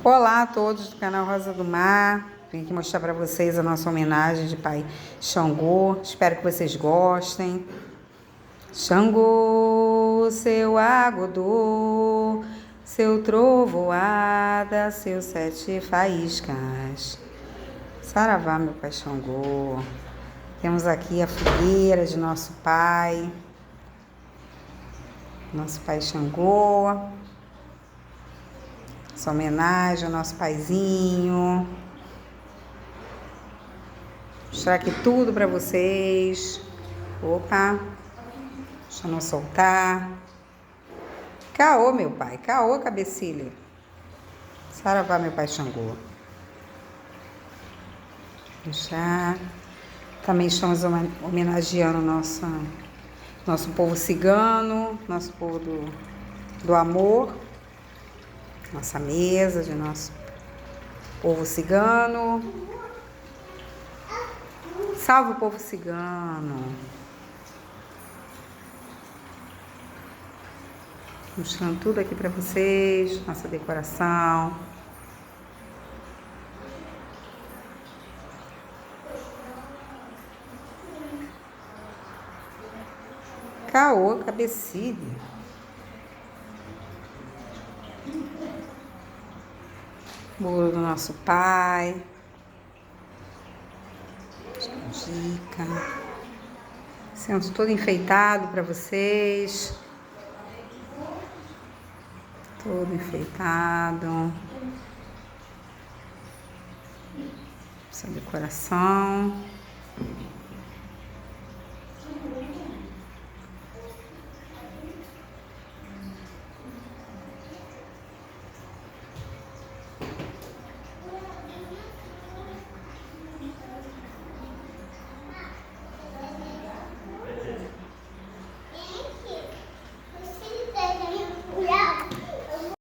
Olá a todos do canal Rosa do Mar. Vim aqui mostrar para vocês a nossa homenagem de Pai Xangô. Espero que vocês gostem. Xangô, seu agodô, seu trovoada, seus sete faíscas. Saravá, meu Pai Xangô. Temos aqui a fogueira de nosso Pai Xangô. Essa homenagem ao nosso paizinho. Mostrar aqui tudo para vocês. Opa, deixa eu não soltar. Caô, meu pai. Caô, cabecilha. Saravá, meu Pai Xangô. Deixar. Também estamos homenageando nosso povo cigano, nosso povo do amor. Nossa mesa de nosso povo cigano. Salve o povo cigano. Mostrando tudo aqui para vocês, nossa decoração. Caô, cabecilha. Bolo do nosso pai. Dica. Centro todo enfeitado para vocês. Todo enfeitado. Essa decoração.